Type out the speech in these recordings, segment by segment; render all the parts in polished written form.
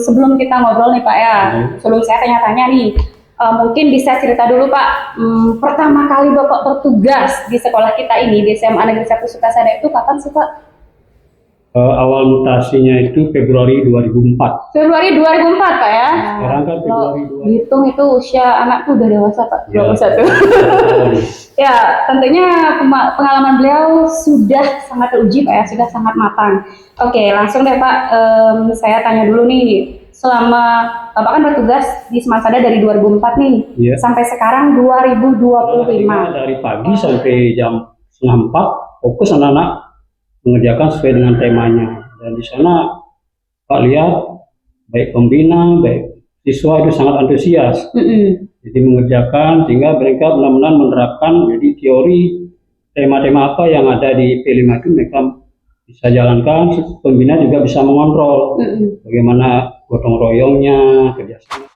Sebelum kita ngobrol nih Pak ya, sebelum saya tanya-tanya nih, mungkin bisa cerita dulu Pak, pertama kali Bapak bertugas di sekolah kita ini, di SMA Negeri 1 Sukasada itu kapan sih Pak? Awal mutasinya itu Februari 2004. Februari 2004 Pak ya? Sekarang kan Februari 2004. Hitung itu usia anakku udah dewasa Pak, Ya. 21. Ya, tentunya pengalaman beliau sudah sangat teruji Pak ya, sudah sangat matang. Oke, langsung deh Pak, saya tanya dulu nih, selama Bapak kan bertugas di Semasada dari 2004 nih, Ya. sampai sekarang 2025. Dari pagi sampai jam setengah 4, fokus anak-anak mengerjakan sesuai dengan temanya. Dan di sana Pak lihat, baik pembina, baik siswa itu sangat antusias. Jadi mengerjakan sehingga mereka benar-benar menerapkan jadi teori tema-tema apa yang ada di P5 itu mereka bisa jalankan. Pembina juga bisa mengontrol bagaimana gotong royongnya, kerjasama.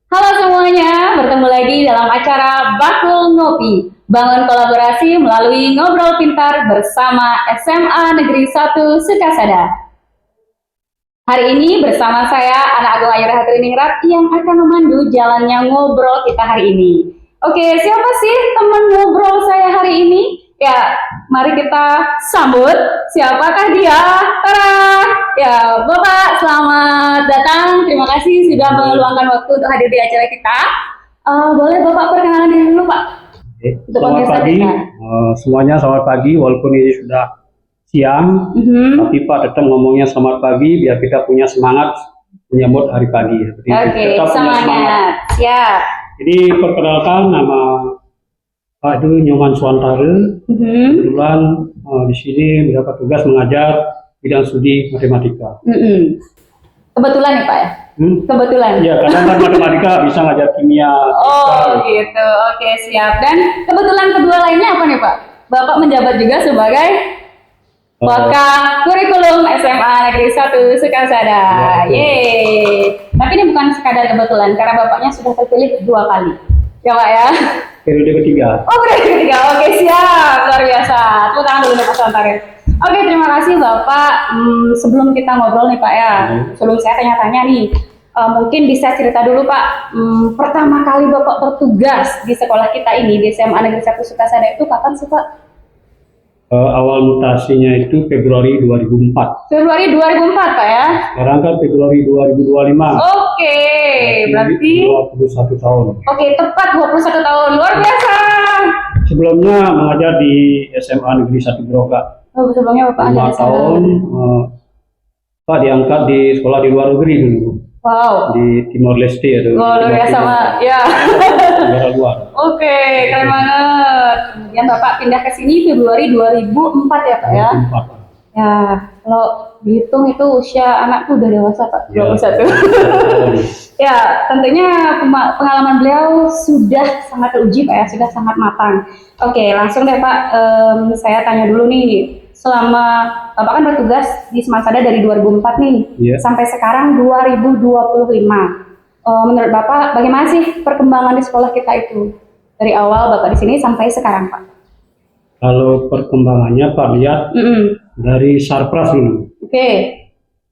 Halo semuanya, bertemu lagi dalam acara Bakul Ngopi, bangun kolaborasi melalui ngobrol pintar bersama SMA Negeri 1 Sukasada. Hari ini bersama saya, Anak Agung Ayu Rahatriningrat, yang akan memandu jalannya ngobrol kita hari ini. Oke, siapa sih teman ngobrol saya hari ini? Ya, mari kita sambut. Siapakah dia? Tara! Ya, Bapak, selamat datang. Terima kasih sudah meluangkan waktu untuk hadir di acara kita. Boleh Bapak perkenalan diri dulu, Pak? Selamat pagi, semuanya selamat pagi, walaupun ini sudah siang, tapi Pak tetap ngomongnya selamat pagi, biar kita punya semangat menyambut hari pagi. Oke, semangat. Siap. Jadi perkenalkan, nama Pak Du Nyoman Suantara. Kebetulan di sini mendapat tugas mengajar bidang studi matematika. Kebetulan nih Pak ya? Kebetulan. Iya, kadang kan matematika bisa ngajar kimia. Oh gitu, oke siap. Dan kebetulan kedua lainnya apa nih Pak? Bapak menjabat juga sebagai Wakil Kurikulum SMA Negeri 1 Sukasada. Yeay. Tapi ini bukan sekadar kebetulan, karena Bapaknya sudah terpilih 2 kali. Ya Pak ya? Periode ketiga. Oh, periode ketiga. Oke, siap. Luar biasa. Tepuk tangan dulu nih Pak Suantara. Oke, terima kasih Bapak. Sebelum kita ngobrol nih Pak ya, sebelum saya tanya-tanya nih, mungkin bisa cerita dulu Pak, pertama kali Bapak bertugas di sekolah kita ini, di SMA Negeri 1 Sukasada itu kapan sih Pak? Awal mutasinya itu Februari 2004. Februari 2004 Pak ya? Sekarang kan Februari 2025. Oke, berarti 21 tahun. Oke, tepat 21 tahun. Luar biasa. Sebelumnya mengajar di SMA Negeri 1 Beroga. Oh, sebelumnya Bapak 5 tahun. Pak diangkat di sekolah di luar negeri dulu. Wow. Di Timor Leste atau luar biasa Pak. Ya. Negara luar. Oke, keren banget. Kemudian Bapak pindah ke sini Februari 2004 ya Pak ya? 2004. Ya, kalau dihitung itu usia anakku udah dewasa Pak, 21. Ya, tentunya pengalaman beliau sudah sangat teruji Pak ya, sudah sangat matang. Oke, langsung deh Pak, saya tanya dulu nih, selama Bapak kan bertugas di Semasada dari 2004 nih, sampai sekarang 2025. Menurut Bapak, bagaimana sih perkembangan di sekolah kita itu? Dari awal Bapak di sini sampai sekarang Pak? Kalau perkembangannya Pak lihat dari Sarpras dulu. Oke.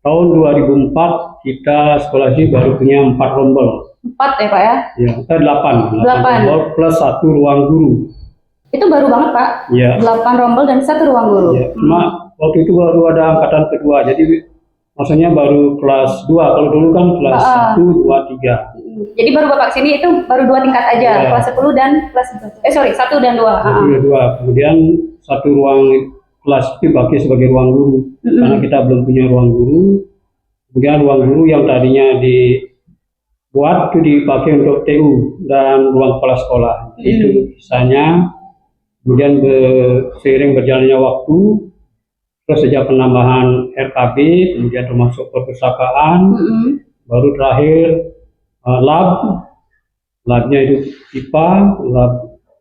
Tahun 2004 kita sekolah sih baru punya 4 rombel. 4 ya Pak ya? Ya, 8 rombel plus 1 ruang guru. Itu baru banget Pak? Ya. 8 rombel dan 1 ruang guru. Ya, cuma waktu itu baru ada angkatan kedua, jadi maksudnya baru kelas 2. Kalau dulu kan kelas 1, 2, 3. Jadi baru Bapak sini itu baru 2 tingkat aja, kelas 10 dan kelas 1 dan 2. 1 dan 2. Kemudian 1 ruang kelas itu dipakai sebagai ruang guru, karena kita belum punya ruang guru. Kemudian ruang guru yang tadinya dibuat itu dipakai untuk TU dan ruang kepala sekolah. Itu kisahnya. Kemudian seiring berjalannya waktu, terus sejak penambahan RKB, kemudian termasuk perpustakaan, baru terakhir labnya itu IPA, lab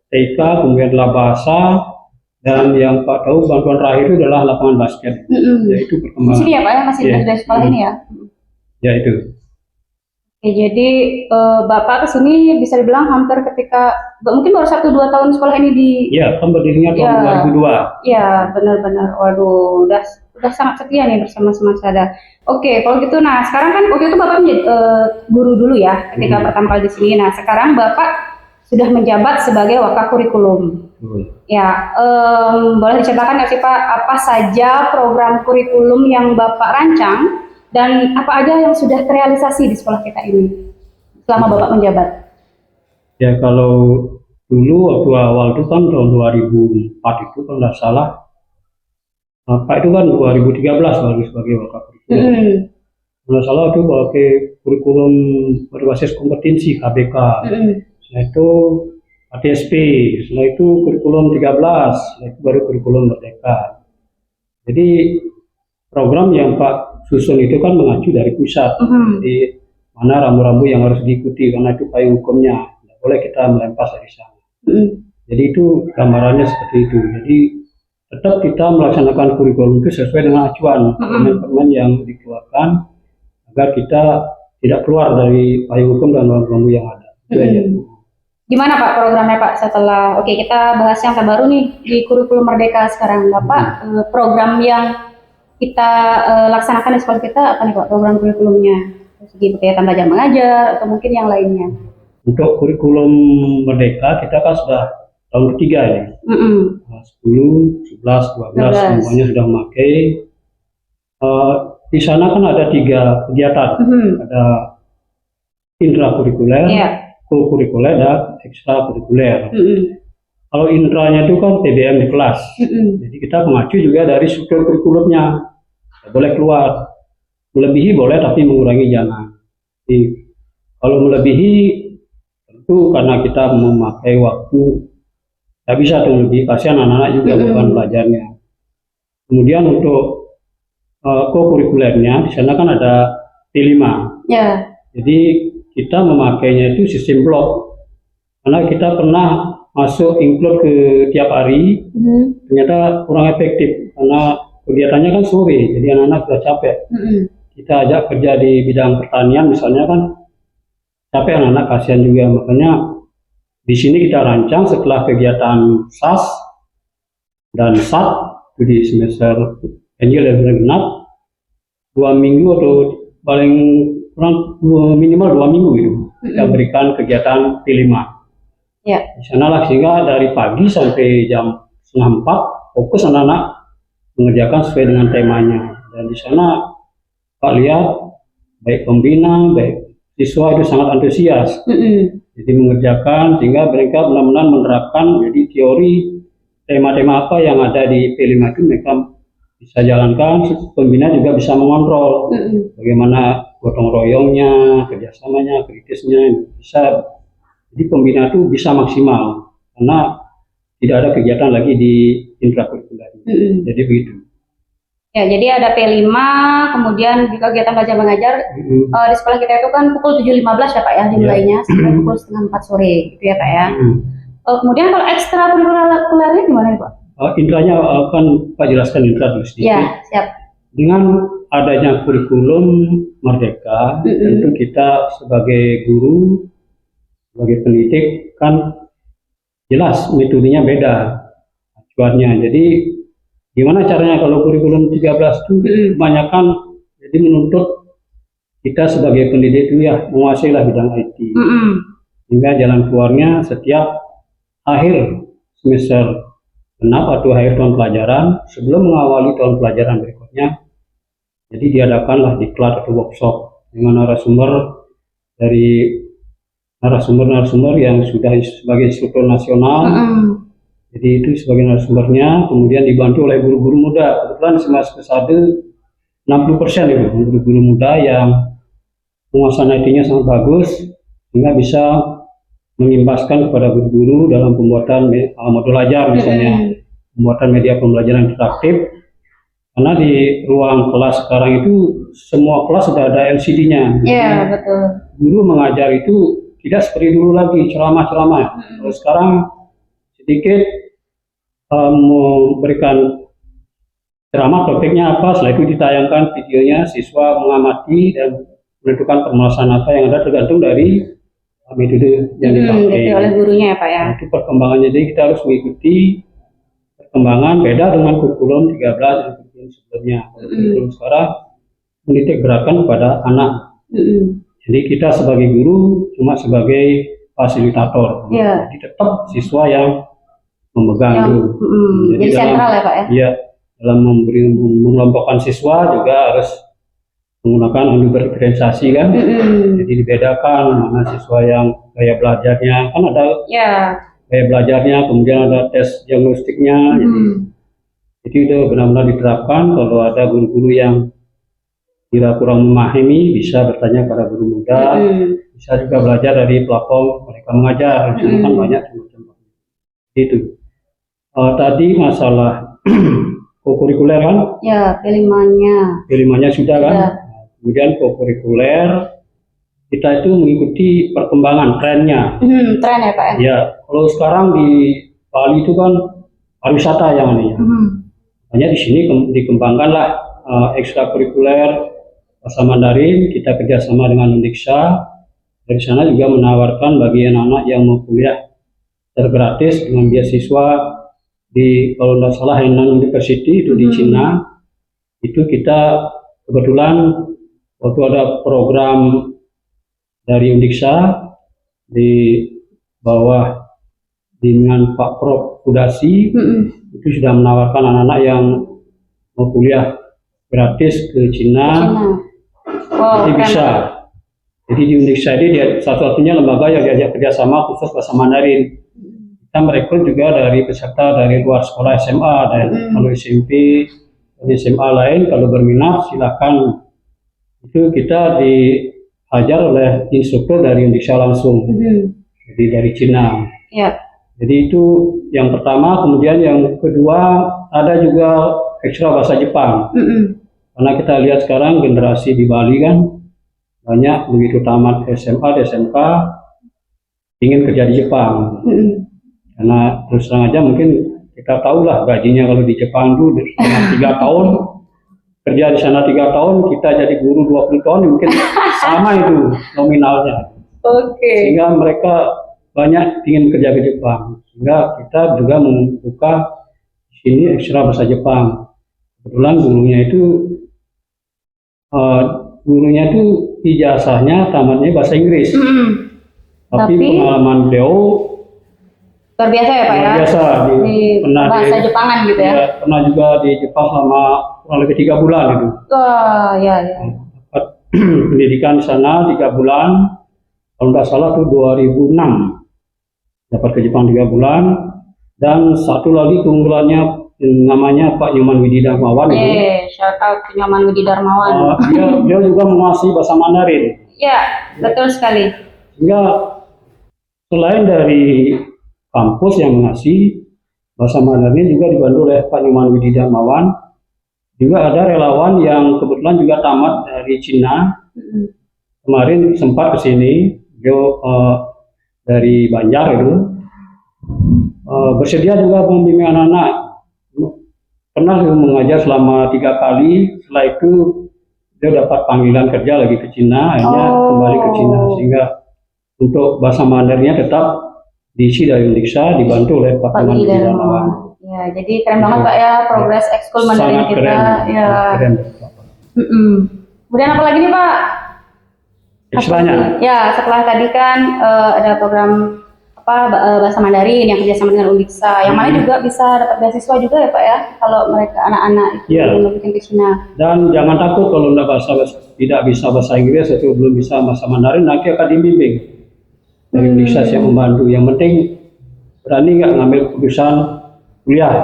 TK, kemudian lab bahasa, dan yang Pak tahu bantuan terakhir itu adalah lapangan basket. Yaitu perkembangan. Di sini ya Pak ya, masih dari sekolah ini ya? Ya itu. Oke, jadi Bapak kesini bisa dibilang hampir ketika mungkin baru 1-2 tahun sekolah ini di. Ya, kan berdirinya tahun Ya, 2002. ya benar-benar. Waduh, udah sangat setia nih bersama Semasada. Oke, kalau gitu, nah sekarang kan waktu itu Bapak menjadi guru dulu ya ketika pertama kali di sini. Nah sekarang Bapak sudah menjabat sebagai wakakurikulum. Ya, boleh diceritakan nggak sih Pak, apa saja program kurikulum yang Bapak rancang dan apa aja yang sudah terrealisasi di sekolah kita ini selama Bapak menjabat? Ya, kalau dulu waktu awal itu kan tahun 2004 itu kalau nggak salah, Pak itu kan 2013 baru sebagai wakakurikulum. Kalau nggak salah itu pakai kurikulum berbasis kompetensi KBK. Setelah itu ATSP, setelah itu kurikulum 13, setelah itu baru kurikulum Merdeka. Jadi program yang Pak susun itu kan mengacu dari pusat. Jadi mana rambu-rambu yang harus diikuti karena itu payung hukumnya. Tidak boleh kita melempas dari sana. Jadi itu gambarannya seperti itu. Jadi tetap kita melaksanakan kurikulum itu sesuai dengan acuan permen-permen yang dikeluarkan agar kita tidak keluar dari payung hukum dan rambu-rambu yang ada. Itu aja. Gimana Pak programnya Pak setelah, oke kita bahas yang terbaru nih di kurikulum Merdeka sekarang Bapak, program yang kita laksanakan di sekolah kita apa nih Pak program kurikulumnya? Segi kayak tambah jam mengajar atau mungkin yang lainnya? Untuk kurikulum Merdeka kita kan sudah tahun ketiga ya. 10, 11, 12 semuanya sudah memakai. Di sana kan ada 3 kegiatan, ada intrakurikuler, kurikuler dan ekstrakurikuler. Kalau intranya itu kan PBM di kelas, jadi kita mengacu juga dari struktur kurikulumnya, tidak boleh keluar, melebihi boleh tapi mengurangi jangan. Jadi, kalau melebihi tentu karena kita memakai waktu, tidak bisa lebih, kasihan anak-anak juga beban belajarnya. Kemudian untuk kokurikulernya di sana kan ada T5, jadi kita memakainya itu sistem blok, karena kita pernah masuk include ke tiap hari, ternyata kurang efektif karena kegiatannya kan sore, jadi anak-anak sudah capek. Kita ajak kerja di bidang pertanian misalnya kan capek anak-anak, kasihan juga. Makanya di sini kita rancang setelah kegiatan SAS dan SAT itu di semester ganjil dan genap 2 minggu atau paling kurang minimal 2 minggu itu kita berikan kegiatan P5. Di sana lah, sehingga dari pagi sampai jam 3:30 fokus anak-anak mengerjakan sesuai dengan temanya. Dan di sana Pak lihat baik pembina, baik siswa itu sangat antusias. Jadi mengerjakan sehingga mereka benar-benar menerapkan, jadi teori tema-tema apa yang ada di P5 itu mereka bisa jalankan. Pembina juga bisa mengontrol bagaimana gotong royongnya, kerjasamanya, kritisnya bisa. Jadi pembina itu bisa maksimal karena tidak ada kegiatan lagi di intrakurikuler. Jadi begitu. Ya, jadi ada P5, kemudian juga kegiatan belajar mengajar. Di sekolah kita itu kan pukul 7.15 ya Pak ya dimulainya sampai pukul 3:30 sore gitu ya Pak ya. Kemudian kalau ekstrakurikulernya gimana nih Pak? Intranya akan Pak jelaskan intra dulu sedikit. Ya, siap. Dengan adanya kurikulum Merdeka, tentu kita sebagai guru, sebagai pendidik kan jelas metodenya beda acuannya. Jadi gimana caranya kalau kurikulum 13 itu kebanyakan jadi menuntut kita sebagai pendidik itu ya menguasai lah bidang IT. Sehingga jalan keluarnya setiap akhir semester genap atau akhir tahun pelajaran sebelum mengawali tahun pelajaran berikutnya, jadi diadakanlah diklat atau workshop dengan narasumber yang sudah sebagai instruktur nasional. Jadi itu sebagai narasumbernya, kemudian dibantu oleh guru-guru muda. Kebetulan Semasada 60% itu guru-guru muda yang penguasaan IT-nya sangat bagus, sehingga bisa mengimbaskan kepada guru-guru dalam pembuatan modul ajar misalnya, pembuatan media pembelajaran interaktif. Karena di ruang kelas sekarang itu semua kelas sudah ada LCD-nya. Iya, betul. Guru mengajar itu tidak seperti dulu lagi ceramah-ceramah. Terus sekarang sedikit memberikan ceramah, topiknya apa, setelah itu ditayangkan videonya, siswa mengamati dan menentukan permasalahan apa yang ada tergantung dari metode yang dipakai. Gitu oleh gurunya ya Pak ya. Nah, itu perkembangannya, jadi kita harus mengikuti perkembangan beda dengan kurikulum 13 dan kurikulum sebelumnya. Kurikulum sekarang menitik beratkan kepada anak. Jadi kita sebagai guru cuma sebagai fasilitator. Iya. Jadi tetap siswa yang memegang dulu. Jadi sentral ya Pak ya. Iya, dalam mengelompokkan siswa juga harus menggunakan anu berdiferensiasi kan. Jadi dibedakan mana siswa yang gaya belajarnya, kan ada gaya belajarnya, kemudian ada tes diagnostiknya. Jadi itu benar-benar diterapkan. Kalau ada guru-guru yang kira kurang memahami, bisa bertanya pada guru muda, bisa juga belajar dari platform mereka mengajar. Kan banyak macam-macam. Itu. Tadi masalah kokurikuler kan? Ya, P5-nya sudah kan? Kemudian kokurikuler kita itu mengikuti perkembangan trennya. Tren ya Pak ya? Ya, kalau sekarang di Bali itu kan pariwisata yang anehnya. Hanya di sini dikembangkanlah ekstrakurikuler bahasa Mandarin. Kita kerjasama dengan Undiksa. Dari sana juga menawarkan bagi anak-anak yang mau kuliah gratis dengan beasiswa di, kalau tidak salah, Hainan University itu di Cina. Itu kita kebetulan waktu ada program dari Undiksa di bawah dengan Pak Prof Kudasi, itu sudah menawarkan anak-anak yang mau kuliah gratis ke Cina. Jadi bisa. Jadi di Undiksa ini dia satu-satunya lembaga yang diajak kerjasama khusus bahasa Mandarin. Kita merekrut juga dari peserta dari luar sekolah SMA, dan kalau SMP dan SMA lain kalau berminat silakan. Itu kita diajar oleh instruktur dari Undiksa langsung, jadi dari Cina. Jadi itu yang pertama. Kemudian yang kedua ada juga ekstra bahasa Jepang. Karena kita lihat sekarang generasi di Bali kan banyak begitu tamat SMA, SMK ingin kerja di Jepang. Karena terus terang aja mungkin kita tahu lah gajinya kalau di Jepang itu 3 tahun kerja di sana 3 tahun, kita jadi guru 20 tahun mungkin sama itu nominalnya. Sehingga mereka banyak ingin kerja ke Jepang. Sehingga kita juga membuka di sini ekstra bahasa Jepang. Kebetulan gurunya itu ijazahnya tamatnya bahasa Inggris. Tapi pengalaman beliau luar biasa ya Pak ya. Biasa di bahasa Jepangan gitu ya. Pernah juga di Jepang selama kurang lebih 3 bulan itu. Dapat pendidikan di sana 3 bulan. Kalau nggak salah tuh 2006 dapat ke Jepang 3 bulan. Dan satu lagi keunggulannya namanya Pak Nyoman Widi Darmawan. Shout out ke Nyoman Widi Darmawan. Dia juga menguasai bahasa Mandarin. Ya, betul sekali. Sehingga selain dari kampus yang mengasih bahasa Mandarin juga dibantu oleh Pak Nyoman Widi Darmawan. Juga ada relawan yang kebetulan juga tamat dari Cina. Kemarin sempat ke sini, dia dari Banjar itu. Bersedia juga membimbing anak-anak. Pernah mengajar selama 3 kali. Setelah itu dia dapat panggilan kerja lagi ke Cina, akhirnya kembali ke Cina. Sehingga untuk bahasa Mandarinnya tetap diisi dari Undiksa, dibantu oleh Pak Nyoman Widi Darmawan. Ya, jadi keren banget Pak ya progres ekskul Mandarin kita. Keren. Kemudian apa lagi nih Pak? Ekstranya? Ya, setelah tadi kan ada program bahasa Mandarin yang kerjasama dengan Undiksa, yang mana juga bisa dapat beasiswa juga ya Pak ya, kalau mereka anak-anak itu ingin bikin ke Cina. Dan jangan takut kalau tidak bisa bahasa Inggris atau belum bisa bahasa Mandarin, nanti akan dibimbing dari Undiksa yang membantu. Yang penting berani nggak ngambil keputusan kuliah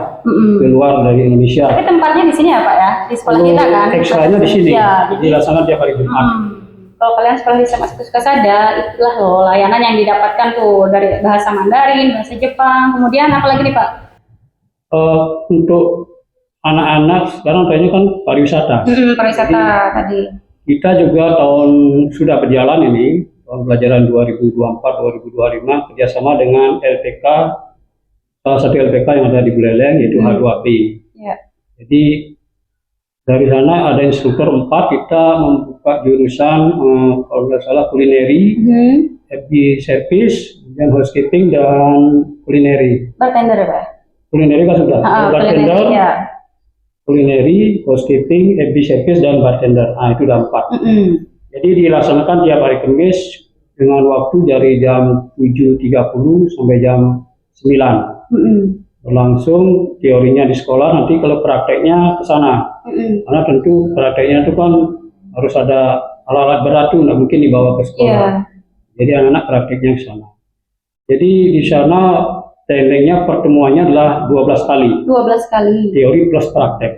keluar dari Indonesia. Tapi tempatnya di sini ya Pak ya, di sekolah kita kan. Ekstranya di sini, dilaksanakan tiap hari Jumat. Kalau kalian sekolah di SMA Sukasada, itulah loh layanan yang didapatkan tuh dari bahasa Mandarin, bahasa Jepang. Kemudian apa lagi nih Pak? Untuk anak-anak sekarang kayaknya kan pariwisata. Pariwisata tadi. Kita juga sudah berjalan ini tahun pelajaran 2024-2025 kerjasama dengan LPK, salah satu LPK yang ada di Buleleng yaitu H2P. Jadi Dari sana ada instruktur 4, kita membuka jurusan kalau nggak salah kulineri, FB service, dan housekeeping dan kulineri. Bartender ya Pak? Kulineri kan sudah, bartender, Kulineri, ya. kulineri, housekeeping, FB service dan bartender. Nah itu udah 4. Jadi dilaksanakan tiap hari Kamis dengan waktu dari jam 7.30 sampai jam 9. Berlangsung teorinya di sekolah, nanti kalau prakteknya ke sana. Karena tentu prakteknya itu kan harus ada alat-alat berat tuh, nggak mungkin dibawa ke sekolah. Jadi anak-anak prakteknya ke sana. Jadi di sana tekniknya pertemuannya adalah 12 kali. 12 kali. Teori plus praktek.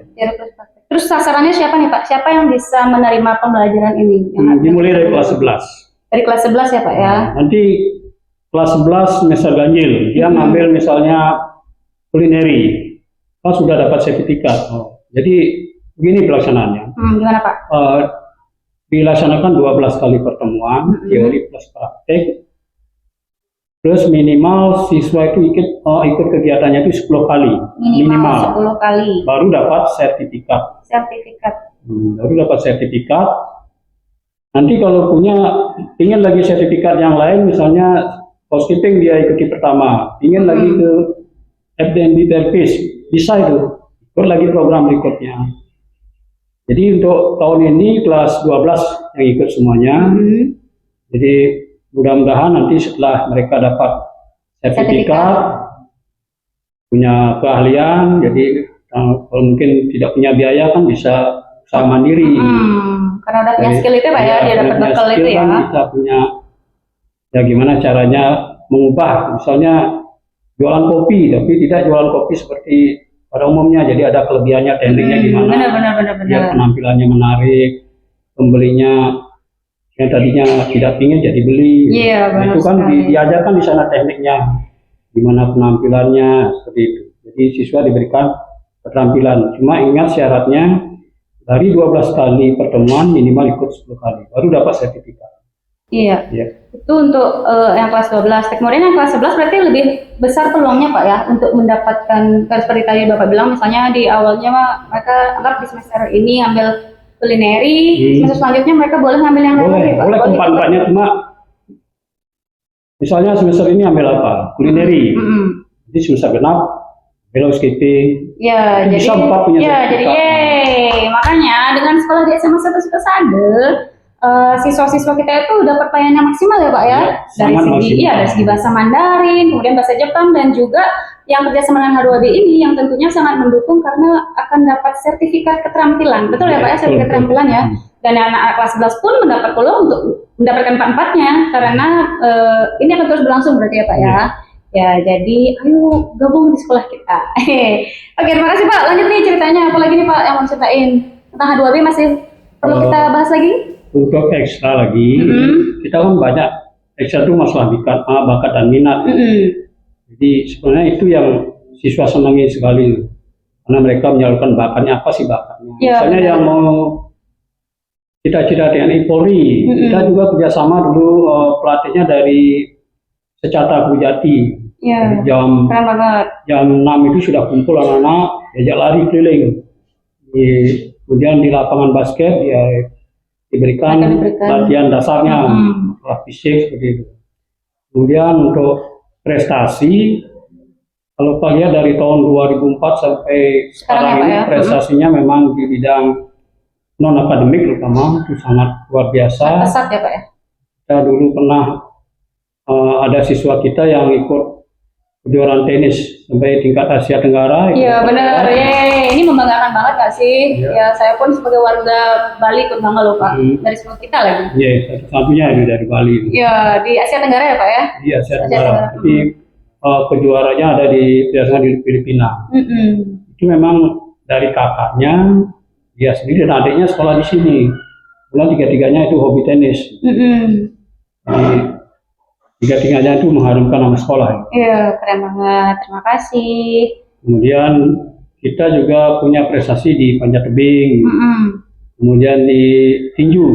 Terus sasarannya siapa nih Pak? Siapa yang bisa menerima pembelajaran ini? Dimulai dari kelas 11. Dari kelas 11 ya Pak ya? Nanti kelas 11 semester ganjil, dia ngambil misalnya kulineri, sudah dapat sertifikat. Jadi begini pelaksanaannya. Gimana Pak? Dilaksanakan 12 kali pertemuan, teori plus praktek, plus minimal siswa itu ikut kegiatannya itu 10 kali. Minimal 10 kali. Baru dapat sertifikat. Baru dapat sertifikat. Nanti kalau ingin lagi sertifikat yang lain, misalnya housekeeping dia ikuti pertama, ingin lagi ke FDNB Terpis, bisa itu, ikut lagi program berikutnya. Jadi untuk tahun ini kelas 12 yang ikut semuanya. Jadi mudah-mudahan nanti setelah mereka dapat sertifikat, punya keahlian, jadi kalau mungkin tidak punya biaya kan bisa usaha mandiri. Karena udah punya skill itu Pak ya, dia dapat bekal itu ya. Kan kita punya, ya gimana caranya mengubah, misalnya jualan kopi, tapi tidak jualan kopi seperti pada umumnya, jadi ada kelebihannya, tekniknya gimana, biar penampilannya menarik, pembelinya yang tadinya tidak ingin jadi beli. Itu kan diajarkan di sana tekniknya, gimana penampilannya, seperti itu. Jadi siswa diberikan keterampilan, cuma ingat syaratnya dari 12 kali pertemuan minimal ikut 10 kali, baru dapat sertifikat. Iya. Itu untuk yang kelas 12. Kemudian yang kelas 11 berarti lebih besar peluangnya Pak ya untuk mendapatkan, seperti tadi Bapak bilang, misalnya di awalnya mereka anggap di semester ini ambil kulineri, semester selanjutnya mereka boleh ngambil yang lain. Boleh keempat-empatnya, cuma misalnya semester ini ambil apa? Kulineri. Jadi semester genap ambil housekeeping. Ya, jadi bisa 4 punya sertifikat. Jadi makanya dengan sekolah di SMA 1 Sukasade, siswa-siswa kita itu dapat pelayanan maksimal ya Pak ya, dari segi bahasa Mandarin, kemudian bahasa Jepang, dan juga yang kerjasama dengan H2B ini yang tentunya sangat mendukung karena akan dapat sertifikat keterampilan. Betul ya Pak ya, sertifikat keterampilan ya. Dan anak-anak kelas 11 pun mendapat peluang untuk mendapatkan empat-empatnya karena ini akan terus berlangsung berarti ya Pak ya. Ya, jadi ayo gabung di sekolah kita. Oke, terima kasih Pak. Lanjut nih ceritanya, apa lagi nih Pak yang mau ceritain tentang H2B, masih perlu kita bahas lagi? Untuk ekstra lagi, kita kan banyak ekstra itu masalah bakat dan minat. Jadi sebenarnya itu yang siswa senangi sekali, karena mereka menyalurkan bakatnya. Apa sih bakatnya? Misalnya yang mau cita-cita TNI Polri, kita juga kerjasama dulu, pelatihnya dari Secata Kujati. Jam 6 itu sudah kumpul anak-anak, diajak lari keliling. Kemudian di lapangan basket diberikan latihan dasarnya, fisik seperti itu. Kemudian untuk prestasi, kalau kita lihat dari tahun 2004 sampai sekarang ini, prestasinya memang di bidang non akademik terutama itu sangat luar biasa. Pesat ya Pak ya. Kita dulu pernah ada siswa kita yang ikut kejuaraan tenis sampai tingkat Asia Tenggara. Iya benar, ini membanggakan banget nggak sih? Ya saya pun sebagai warga Bali ikut bangga loh Pak, dari sekolah kita lagi. Iya, satu-satunya dari Bali. Iya, di Asia Tenggara ya Pak ya? Di Asia Tenggara. Tapi kejuaranya ada biasanya di Filipina. Itu memang dari kakaknya, dia sendiri dan adiknya sekolah di sini. Kemudian tiga-tiganya itu hobi tenis. Jadi tiga-tiganya itu mengharumkan nama sekolah. Iya, keren banget. Terima kasih. Kemudian kita juga punya prestasi di panjat tebing. Kemudian di tinju.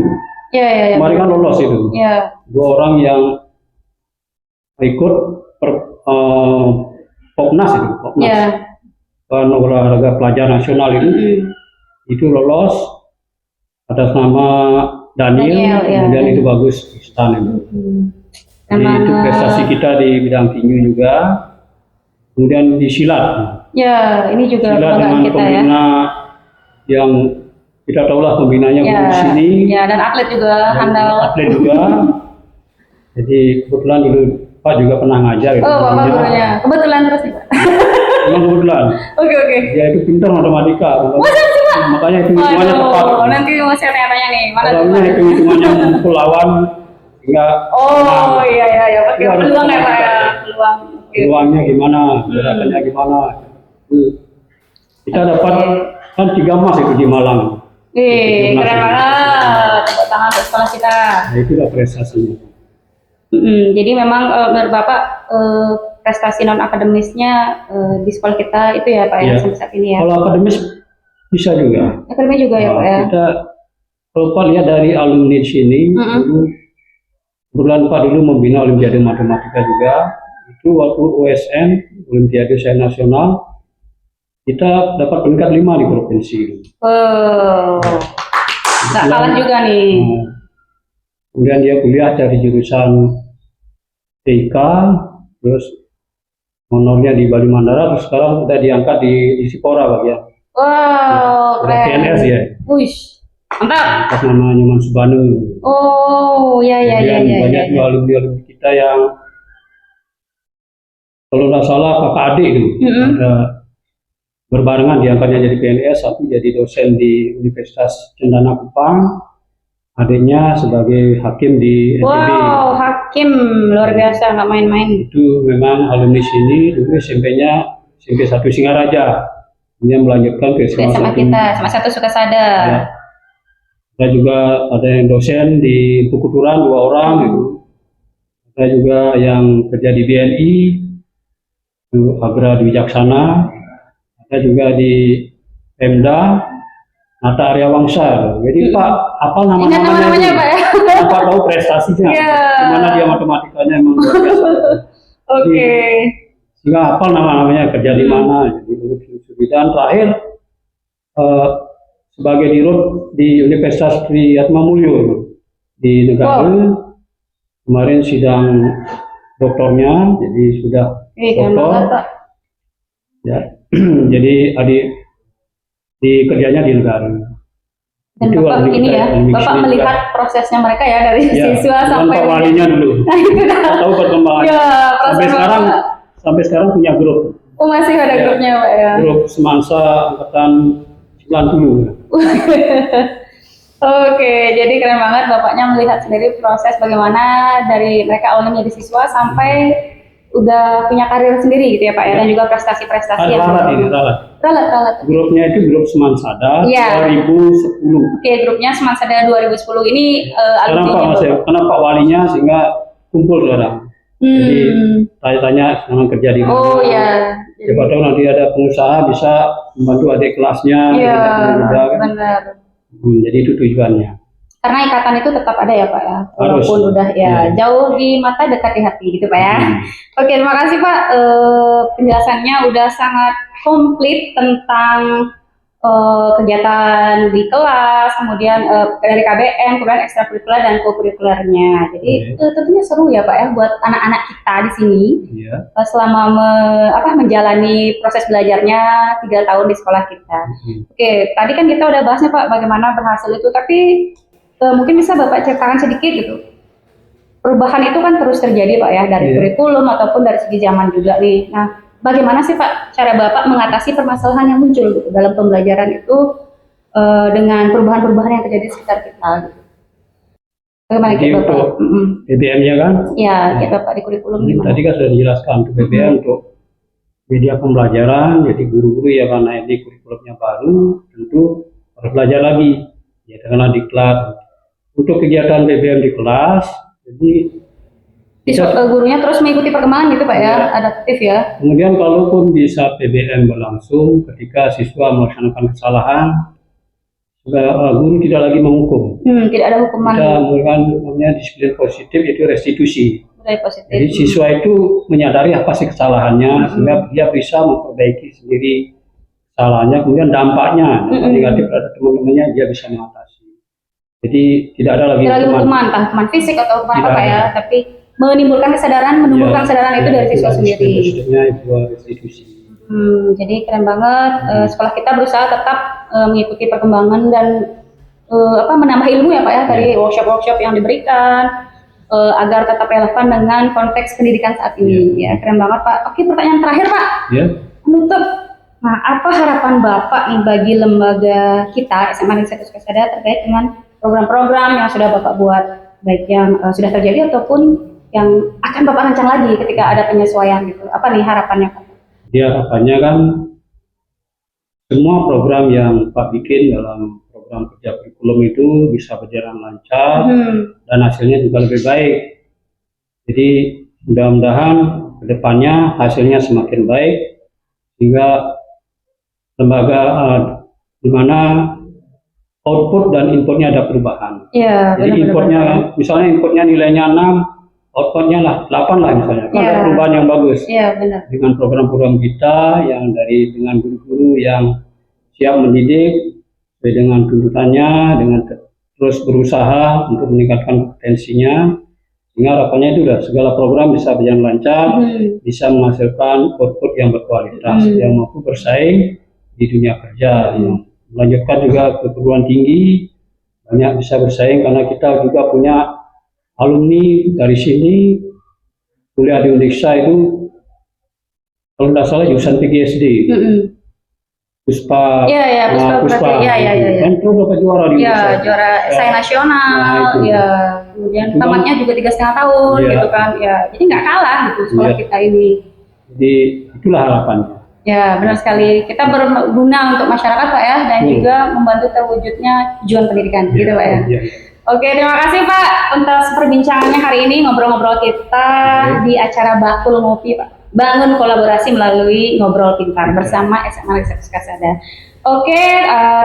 Iya. Kemarin kan lolos itu. Iya. 2 orang yang ikut Popnas itu. Popnas. Kan olahraga pelajar nasional itu. itu lolos atas nama Daniel, Daniel, ya. kemudian itu bagus di STAN itu. Jadi itu prestasi kita di bidang tinju juga, kemudian di silat. Ya, ini juga Silat kebanggaan dengan kita ya. pembina yang kita tahulah pembinanya Ya, di sini, ya, dan atlet juga dan handal. atlet juga. Jadi kebetulan dulu Pak juga pernah ngajar. Oh, Bapak gurunya. Kebetulan terus nih, Pak. Memang kebetulan. Oke. Dia itu pintar matematika. Masa sih, Pak? Makanya hitung-hitungannya tepat. Waduh, nanti mau saya tanya-tanya nih. Mana tuh, Kalau Pak? hitung-hitungannya memukul lawan sehingga Oh, iya. Pakai Itu harus peluang ya, Pak ya. matematika. Peluang. Oke. peluangnya gimana, gerakannya gimana. Kita dapat kan 3 emas itu di Malang. Wih, keren banget. Tepuk tangan untuk sekolah kita. Nah, itu udah prestasinya. Jadi memang menurut Bapak prestasi non akademisnya di sekolah kita itu ya Pak ya, Iya. sampai saat ini ya. Kalau akademis bisa juga. Akademis juga ya Pak ya. Kita kalau Pak lihat dari alumni di sini, dulu kebetulan Pak dulu membina Olimpiade Matematika juga. Itu waktu OSN, Olimpiade Sains Nasional, kita dapat peringkat 5 di provinsi. Nggak kalah juga nih. Kemudian dia kuliah dari jurusan TIK, terus honornya di Bali Mandara, terus sekarang udah diangkat di Sipora bagian. Wow, Udah keren. PNS ya, Wush, mantap. atas nama Nyoman Subanu. Oh, ya. Kemudian banyak juga alumni kita yang kalau nggak salah kakak adik itu ada berbarengan diangkatnya jadi PNS, satu jadi dosen di Universitas Cendana Kupang, adiknya sebagai hakim di NTB. Wow, hakim luar biasa, nggak main-main. Itu memang alumni sini, dulu SMP-nya SMP 1 Singaraja, kemudian melanjutkan ke SMA Sama 1. kita, sama satu Sukasada. Ya. Ada juga ada yang dosen di Pukuturan 2 orang itu. Ada juga yang kerja di BNI, itu Agra Dwi Jaksana. Ada juga di Pemda, Nata Arya Wangsa. Jadi Pak, apa Ingat nama-namanya nama-namanya Pak ya. Pak tahu prestasinya, Iya. gimana dia matematikanya emang luar biasa. Oke. Sehingga hafal nama-namanya, kerja di mana, jadi urut dan terakhir sebagai dirut di Universitas Tri Atmamulyo di Negara. Kemarin sidang doktornya, jadi sudah Keren doktor. banget Pak. Ya, jadi adik di kerjanya di Negara. Dan Itu Bapak alumni ini kita, ya, alumni Bapak sini melihat prosesnya mereka ya dari Ya, siswa bukan sampai Pak Walinya dulu. Nah, Tahu perkembangannya. ya, sampai proses sekarang Bapak. sampai sekarang punya grup. Oh masih ada Ya. grupnya Pak ya. Grup Semansa angkatan 90. Oke, jadi keren banget Bapaknya melihat sendiri proses bagaimana dari mereka awalnya menjadi siswa sampai udah punya karir sendiri gitu ya Pak ya, dan juga prestasi-prestasi yang Ralat ini, ralat. Ralat. Grupnya itu grup Semansada Iya. 2010. Oke, grupnya Semansada 2010 ini Sekarang Pak alumninya masih, karena Pak Walinya sehingga kumpul sekarang. Jadi tanya-tanya sekarang kerja di mana. Oh ya. Siapa tahu nanti ada pengusaha bisa membantu adik kelasnya. Iya, muda, kan. benar. Jadi itu tujuannya. Karena ikatan itu tetap ada ya Pak ya, Harus. walaupun udah ya Iya. jauh di mata dekat di hati gitu Pak ya. Oke, terima kasih Pak. Penjelasannya udah sangat komplit tentang kegiatan di kelas, kemudian dari KBM, kemudian ekstrakurikuler dan kokurikulernya. Jadi tentunya seru ya Pak ya buat anak-anak kita di sini Iya. selama menjalani proses belajarnya 3 tahun di sekolah kita. Oke, tadi kan kita udah bahasnya Pak bagaimana berhasil itu, tapi mungkin bisa Bapak ceritakan sedikit gitu. Perubahan itu kan terus terjadi Pak ya, dari kurikulum ataupun dari segi zaman juga nih. Nah, bagaimana sih Pak cara Bapak mengatasi permasalahan yang muncul gitu dalam pembelajaran itu dengan perubahan-perubahan yang terjadi di sekitar kita gitu. Bagaimana Jadi kita Bapak? untuk BBM-nya kan? Ya, kita Bapak di kurikulum gimana? Tadi kan sudah dijelaskan untuk BBM untuk media pembelajaran, jadi guru-guru ya karena ini kurikulumnya baru, tentu harus belajar lagi. Ya karena di kelas. Untuk kegiatan BBM di kelas, jadi gurunya terus mengikuti perkembangan gitu Pak ya, adaptif ya. kemudian kalaupun di saat PBM berlangsung, ketika siswa melaksanakan kesalahan, guru tidak lagi menghukum. Tidak ada hukuman. Kita memberikan namanya disiplin positif, itu restitusi. Positif. Jadi siswa itu menyadari apa sih kesalahannya, sehingga dia bisa memperbaiki sendiri salahnya, kemudian dampaknya, dampak negatif pada teman-temannya dia bisa mengatasi. Jadi tidak ada lagi Tidak lagi hukuman, entah hukuman fisik atau hukuman Tidak apa ya, ada. tapi menimbulkan kesadaran, menumbuhkan kesadaran itu dari siswa sendiri. Maksudnya itu restitusi. Jadi keren banget. Sekolah kita berusaha tetap mengikuti perkembangan dan menambah ilmu ya Pak ya dari workshop-workshop yang diberikan agar tetap relevan dengan konteks pendidikan saat ini. Ya keren banget Pak. Oke, pertanyaan terakhir Pak. Menutup. Nah, apa harapan Bapak nih bagi lembaga kita SMA Negeri 1 Sukasada terkait dengan program-program yang sudah Bapak buat, baik yang sudah terjadi ataupun yang akan Bapak rancang lagi ketika ada penyesuaian gitu. Apa nih harapannya Pak? Dia harapannya kan semua program yang Pak bikin dalam program kerja kurikulum itu bisa berjalan lancar dan hasilnya juga lebih baik. Jadi mudah-mudahan kedepannya hasilnya semakin baik sehingga lembaga di mana output dan inputnya ada perubahan. Jadi inputnya misalnya inputnya nilainya 6, outputnya lah 8 lah misalnya, kan ada perubahan yang bagus. Dengan program-program kita yang dengan guru-guru yang siap mendidik sesuai dengan tuntutannya, dengan terus berusaha untuk meningkatkan kompetensinya, sehingga harapannya itu segala program bisa berjalan lancar, bisa menghasilkan output yang berkualitas, yang mampu bersaing di dunia kerja, yang melanjutkan juga ke perguruan tinggi, banyak bisa bersaing karena kita juga punya alumni dari sini kuliah di Indonesia itu kalau tidak salah jurusan PGSD, Puspa, kan itu dapat juara di Indonesia, juara esai nasional, kemudian tamatnya juga 3,5 tahun, gitu kan, jadi nggak kalah gitu sekolah kita ini. Jadi itulah harapannya. Ya benar sekali, kita berguna untuk masyarakat Pak ya, dan juga membantu terwujudnya tujuan pendidikan, gitu Pak ya. Oke, terima kasih Pak atas perbincangannya hari ini, ngobrol-ngobrol kita di acara Bakul Ngopi Pak. Bangun kolaborasi melalui Ngobrol Pintar bersama SMA Negeri 1 Sukasada. Oke,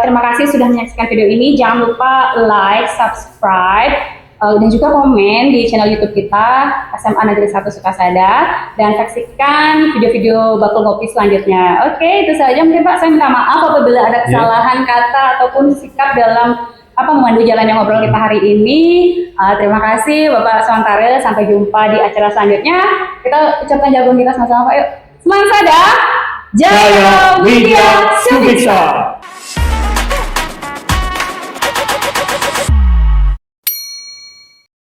terima kasih sudah menyaksikan video ini. Jangan lupa like, subscribe, dan juga komen di channel YouTube kita SMA Negeri 1 Sukasada dan saksikan video-video Bakul Ngopi selanjutnya. Oke, itu saja mungkin Pak. Saya minta maaf apabila ada kesalahan kata ataupun sikap dalam memandu jalannya ngobrol kita hari ini. Terima kasih Bapak Swantare. Sampai jumpa di acara selanjutnya. Kita ucapkan jagoan kita sama-sama Pak. Yuk, Semangat Sada, Jaya Widya Subiksa.